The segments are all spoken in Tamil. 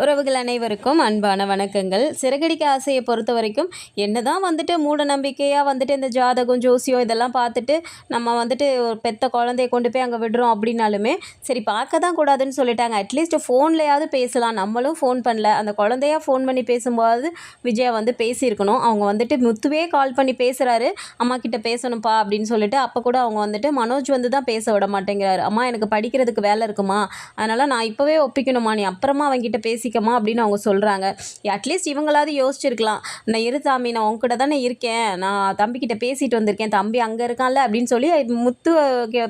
உறவுகள் அனைவருக்கும் அன்பான வணக்கங்கள். சிறகடிக்க ஆசையை பொறுத்த வரைக்கும் என்னதான் வந்துட்டு மூட நம்பிக்கையாக வந்துட்டு இந்த ஜாதகம் ஜோசியம் இதெல்லாம் பார்த்துட்டு நம்ம வந்துட்டு ஒரு பெத்த குழந்தைய கொண்டு போய் அங்கே விடுறோம் அப்படின்னாலுமே சரி பார்க்க தான் கூடாதுன்னு சொல்லிட்டாங்க. அட்லீஸ்ட் ஃபோன்லையாவது பேசலாம். நம்மளும் ஃபோன் பண்ணல. அந்த குழந்தையா ஃபோன் பண்ணி பேசும்போது விஜயா வந்து பேசியிருக்கணும். அவங்க வந்துட்டு முத்துவே கால் பண்ணி பேசுகிறாரு, அம்மா கிட்ட பேசணும்ப்பா அப்படின்னு சொல்லிட்டு. அப்போ கூட அவங்க வந்துட்டு மனோஜ் வந்து தான் பேச விட மாட்டேங்கிறாரு. அம்மா எனக்கு படிக்கிறதுக்கு வேலை இருக்குமா, அதனால் நான் இப்போவே ஒப்பிக்கணுமா, நீ அப்புறமா அவங்ககிட்ட பேசிக்கமா அப்படின்னு அவங்க சொல்கிறாங்க. அட்லீஸ்ட் இவங்களாவது யோசிச்சிருக்கலாம். நான் இரு சாமி, நான் உங்ககிட்ட தானே இருக்கேன், நான் தம்பிக்கிட்ட பேசிட்டு வந்திருக்கேன், தம்பி அங்கே இருக்கான்ல அப்படின்னு சொல்லி முத்து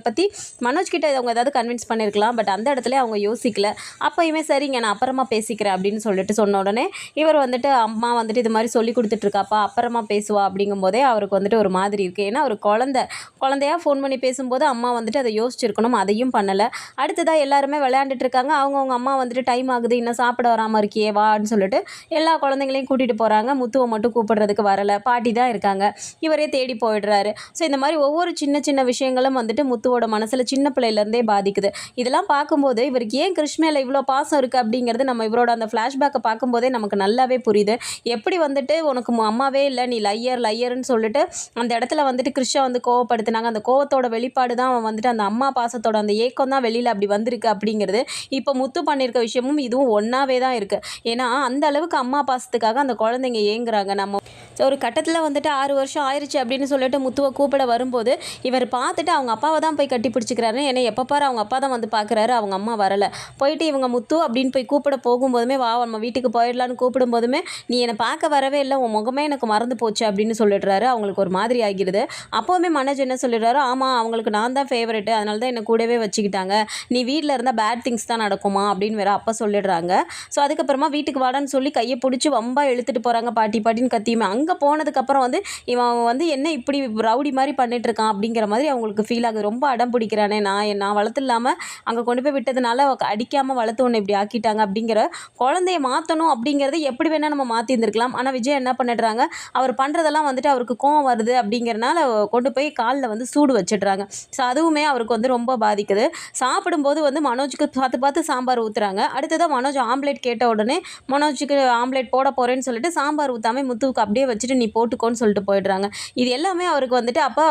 பற்றி மனோஜ்கிட்ட அவங்க ஏதாவது கன்வின்ஸ் பண்ணியிருக்கலாம். பட் அந்த இடத்துல அவங்க யோசிக்கல. அப்போயுமே சரிங்க நான் அப்புறமா பேசிக்கிறேன் அப்படின்னு சொல்லிட்டு சொன்ன உடனே இவர் வந்துட்டு அம்மா வந்துட்டு இது மாதிரி சொல்லி கொடுத்துட்ருக்காப்பா, அப்புறமா பேசுவா அப்படிங்கும்போதே அவருக்கு வந்துட்டு ஒரு மாதிரி இருக்குது. ஏன்னா ஒரு குழந்தையாக ஃபோன் பண்ணி பேசும்போது அம்மா வந்துட்டு அதை யோசிச்சிருக்கணும், அதையும் பண்ணலை. அடுத்ததாக எல்லாருமே விளையாண்டுட்டு இருக்காங்க. அவங்கவுங்க அம்மா வந்துட்டு டைம் ஆகுது, இன்னும் சாப்பிட வராமல் இருக்கியே வான்னு சொல்லிட்டு எல்லா குழந்தைங்களையும் கூட்டிகிட்டு போகிறாங்க. முத்துவை மட்டும் கூப்பிடுறதுக்கு வரலை, பாட்டி தான் இருக்காங்க. இவரே தேடி போயிடுறாரு. ஸோ இந்த மாதிரி ஒவ்வொரு சின்ன சின்ன விஷயங்களும் வந்துட்டு முத்துவோட மனசில் சின்ன பிள்ளையிலேருந்தே பாதிக்குது. இதெல்லாம் பார்க்கும்போது இவருக்கு ஏன் கிருஷ் மேலே இவ்வளோ பாசம் இருக்குது அப்படிங்கிறது நம்ம இவரோட அந்த ஃப்ளாஷ்பேக்கை பார்க்கும்போதே நமக்கு நல்லாவே புரியுது. எப்படி வந்துட்டு உனக்கு அம்மாவே இல்லை, நீ லையர்னு சொல்லிட்டு அந்த இடத்துல வந்துட்டு கிருஷ்ஷை வந்து கோவப்படுத்தினாங்க. அந்த கோவத்தோட வெளிப்பாடு தான் அவன் வந்துட்டு அந்த அம்மா பாசத்தோட அந்த ஏக்கம் தான் வெளியில் அப்படி வந்திருக்கு அப்படிங்கிறது இப்போ முத்து பண்ணியிருக்க விஷயமும் இதுவும் ஒன்றாவே தான் இருக்குது. ஏன்னா அந்த அளவுக்கு அம்மா பாசத்துக்காக அந்த குழந்தைங்க ஏங்குறாங்க. நம்ம ஒரு கட்டத்தில் வந்துட்டு 6 வருஷம் ஆயிடுச்சு அப்படின்னு சொல்லிட்டு முத்துவை கூப்பிட வரும்போது இவர் பார்த்துட்டு அவங்க அப்பாவை தான் போய் கட்டி பிடிச்சிக்கிறாரு. ஏன்னா எப்போ பாரு அவங்க அப்பா தான் வந்து பார்க்குறாரு, அவங்க அம்மா வரலை. போயிட்டு இவங்க முத்து அப்படின்னு போய் கூப்பிட போகும்போதுமே வா நம்ம வீட்டுக்கு போயிடலான்னு கூப்பிடும்போதுமே நீ என்னை பார்க்க வரவே இல்லை, உன் முகமே எனக்கு மறந்து போச்சு அப்படின்னு சொல்லிடுறாரு. அவங்களுக்கு ஒரு மாதிரி ஆகிடுது. அப்போவுமே மனோஜ் என்ன சொல்லிடுறாரு, ஆமாம் அவங்களுக்கு நான் தான் ஃபேவரெட்டு, அதனால தான் என்னை கூடவே வச்சுக்கிட்டாங்க, நீ வீட்டில் இருந்தால் பேட் திங்ஸ் தான் நடக்குமா அப்படின்னு வேற அப்போ சொல்லிடுறாங்க. ஸோ அதுக்கப்புறமா வீட்டுக்கு வாடான்னு சொல்லி கையை பிடிச்சி வம்பா இழுத்துட்டு போகிறாங்க. பாட்டின்னு கத்தியுமே அங்கே போனதுக்கப்புறம் வந்து இவன் வந்து என்ன இப்படி ரவுடி மாதிரி பண்ணிட்டு இருக்கான் அப்படிங்கிற மாதிரி அவங்களுக்கு ஃபீல் ஆகுது. ரொம்ப அடம் பிடிக்கிறானே, நான் வளர்த்து இல்லாமல் அங்கே கொண்டு போய் விட்டதுனால அடிக்காமல் வளர்த்து ஒன்று இப்படி ஆக்கிட்டாங்க அப்படிங்கிற குழந்தைய மாற்றணும் அப்படிங்கிறது எப்படி வேணால் நம்ம மாற்றி இருந்திருக்கலாம். ஆனால் விஜய் என்ன பண்ணிடுறாங்க, அவர் பண்ணுறதெல்லாம் வந்துட்டு அவருக்கு கோவம் வருது அப்படிங்கிறனால கொண்டு போய் காலில் வந்து சூடு வச்சிடுறாங்க. ஸோ அதுவுமே அவருக்கு வந்து ரொம்ப பாதிக்குது. சாப்பிடும்போது வந்து மனோஜுக்கு பார்த்து பார்த்து சாம்பார் ஊற்றுறாங்க. அடுத்ததாக மனோஜ் ஆம்லேட் கேட்ட உடனே மனோஜுக்கு ஆம்லேட் போட போகிறேன்னு சொல்லிட்டு சாம்பார் ஊற்றாமல் முத்துவுக்கு அப்படியே வச்சுட்டு நீ போட்டுக்கோன்னு சொல்லிட்டு போயிடுறாங்க. இது எல்லாமே அவருக்கு வந்துட்டு அப்போ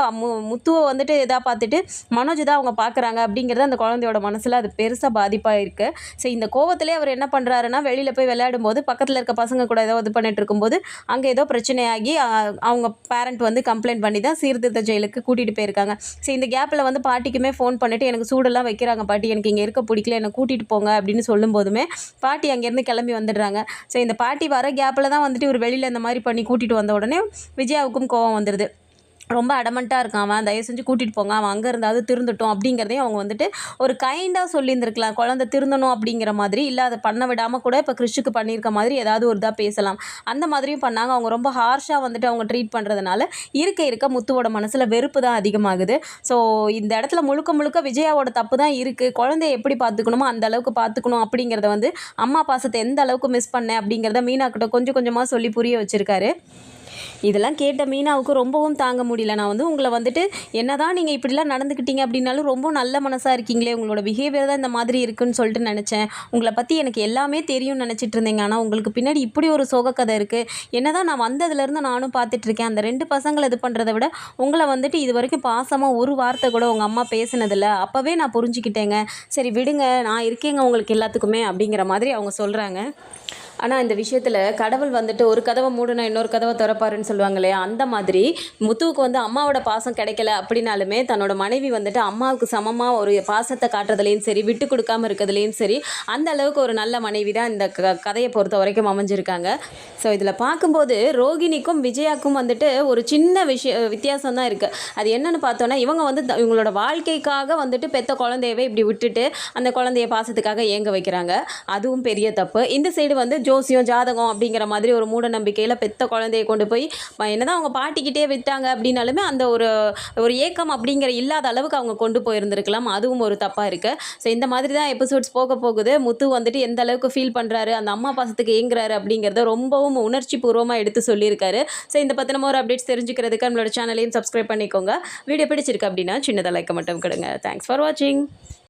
முத்துவை வந்துட்டு எதாக பார்த்துட்டு மனோஜ் தான் அவங்க பார்க்குறாங்க அப்படிங்கிறது அந்த குழந்தையோட மனசில் அது பெருசாக பாதிப்பாக இருக்குது. ஸோ இந்த கோவத்திலே அவர் என்ன பண்ணுறாருன்னா வெளியில் போய் விளையாடும்போது பக்கத்தில் இருக்க பசங்க கூட ஏதோ இது பண்ணிட்டு இருக்கும்போது அங்கே ஏதோ பிரச்சனையாகி அவங்க பேரண்ட் வந்து கம்ப்ளைண்ட் பண்ணி தான் சீர்திருத்த ஜெயிலுக்கு கூட்டிகிட்டு போயிருக்காங்க. ஸோ இந்த கேப்பில் வந்து பாட்டிக்குமே ஃபோன் பண்ணிவிட்டு எனக்கு சூடெல்லாம் வைக்கிறாங்க பாட்டி, எனக்கு இங்கே இருக்க பிடிக்கல, என்னை கூட்டிகிட்டு போங்க அப்படின்னு சொல்லும்போதுமே பாட்டி அங்கேருந்து கிளம்பி வந்துடுறாங்க. ஸோ இந்த பாட்டி வர கேப்பில் தான் வந்துட்டு ஒரு வெளியில் இந்த மாதிரி பண்ணி கூட்டிகிட்டு வந்த உடனே விஜயாவுக்கும் கோவம் வந்துடுது. ரொம்ப அடமெண்ட்டாக இருக்கான் அவன், தயவு செஞ்சு கூட்டிகிட்டு போங்க, அவன் அங்கே இருந்தாவது திருந்தட்டும் அப்படிங்கிறதையும் அவங்க வந்துட்டு ஒரு கைண்டாக சொல்லியிருந்துருக்கலாம். குழந்தை திருந்தணும் அப்படிங்கிற மாதிரி இல்லை, அதை பண்ண விடாமல் கூட இப்போ கிறிஷுக்கு பண்ணியிருக்க மாதிரி ஏதாவது ஒரு இதாக பேசலாம், அந்த மாதிரியும் பண்ணாங்க. அவங்க ரொம்ப ஹார்ஷாக வந்துட்டு அவங்க ட்ரீட் பண்ணுறதுனால இருக்க முத்துவோட மனசில் வெறுப்பு தான் அதிகமாகுது. ஸோ இந்த இடத்துல முழுக்க முழுக்க விஜயாவோட தப்பு தான் இருக்குது. குழந்தைய எப்படி பார்த்துக்கணுமோ அந்த அளவுக்கு பார்த்துக்கணும் அப்படிங்கிறத வந்து அம்மா பாசத்தை எந்த அளவுக்கு மிஸ் பண்ணேன் அப்படிங்கிறத மீனாக்கிட்ட கொஞ்சம் கொஞ்சமாக சொல்லி புரிய வச்சுருக்காரு. இதெல்லாம் கேட்ட மீனாவுக்கு ரொம்பவும் தாங்க முடியல. நான் வந்து உங்களை வந்துட்டு என்ன தான் நீங்கள் இப்படிலாம் நடந்துக்கிட்டீங்க அப்படின்னாலும் ரொம்ப நல்ல மனசாக இருக்கீங்களே, உங்களோட பிஹேவியர் தான் இந்த மாதிரி இருக்குன்னு சொல்லிட்டு நினச்சேன். உங்களை பற்றி எனக்கு எல்லாமே தெரியும்னு நினச்சிட்டு இருந்தேங்க. ஆனால் உங்களுக்கு பின்னாடி இப்படி ஒரு சோக கதை இருக்குது. என்ன தான் நான் வந்ததுலேருந்து நானும் பார்த்துட்ருக்கேன். அந்த 2 பசங்களை இது பண்ணுறதை விட உங்களை வந்துட்டு இது வரைக்கும் பாசமாக ஒரு வார்த்தை கூட உங்கள் அம்மா பேசினதில்லை. அப்போவே நான் புரிஞ்சுக்கிட்டேங்க. சரி விடுங்க, நான் இருக்கேங்க உங்களுக்கு எல்லாத்துக்குமே அப்படிங்கிற மாதிரி அவங்க சொல்கிறாங்க. ஆனால் இந்த விஷயத்தில் கடவுள் வந்துட்டு ஒரு கதவை மூடனா இன்னொரு கதவை திறப்பாருன்னு சொல்லுவாங்க இல்லையா, அந்த மாதிரி முத்துவுக்கு வந்து அம்மாவோட பாசம் கிடைக்கல அப்படின்னாலுமே தன்னோட மனைவி வந்துட்டு அம்மாவுக்கு சமமாக ஒரு பாசத்தை காட்டுறதுலேயும் சரி, விட்டு கொடுக்காமல் இருக்கிறதுலேயும் சரி, அந்த அளவுக்கு ஒரு நல்ல மனைவி தான் இந்த கதையை பொறுத்த வரைக்கும் அமைஞ்சிருக்காங்க. ஸோ இதில் பார்க்கும்போது ரோகிணிக்கும் விஜயாக்கும் வந்துட்டு ஒரு சின்ன வித்தியாசம் தான் இருக்குது. அது என்னென்னு பார்த்தோன்னா, இவங்க வந்து இவங்களோட வாழ்க்கைக்காக வந்துட்டு பெத்த குழந்தையவே இப்படி விட்டுட்டு அந்த குழந்தைய பாசத்துக்காக ஏங்க வைக்கிறாங்க. அதுவும் பெரிய தப்பு. இந்த சைடு வந்து ஜோசியம் ஜாதகம் அப்படிங்கிற மாதிரி ஒரு மூட நம்பிக்கையில் பெத்த குழந்தையை கொண்டு போய் என்னதான் அவங்க பாட்டிக்கிட்டே விட்டாங்க அப்படின்னாலுமே அந்த ஒரு ஏக்கம் அப்படிங்கிற இல்லாத அளவுக்கு அவங்க கொண்டு போயிருந்திருக்கலாம். அதுவும் ஒரு தப்பாக இருக்குது. ஸோ இந்த மாதிரி தான் எபிசோட்ஸ் போக போகுது. முத்து வந்துட்டு எந்த அளவுக்கு ஃபீல் பண்ணுறாரு, அந்த அம்மா பாசத்துக்கு ஏங்குறாரு அப்படிங்கிறத ரொம்பவும் உணர்ச்சி பூர்வமாக எடுத்து சொல்லியிருக்காரு. ஸோ இந்த பற்றின ஒரு அப்டேட்ஸ் தெரிஞ்சுக்கிறதுக்கு நம்மளோட சேனலையும் சப்ஸ்கிரைப் பண்ணிக்கோங்க. வீடியோ பிடிச்சிருக்கு அப்படின்னா சின்னதாக லைக் மட்டும் கொடுங்க. தேங்க்ஸ் ஃபார் வாட்சிங்.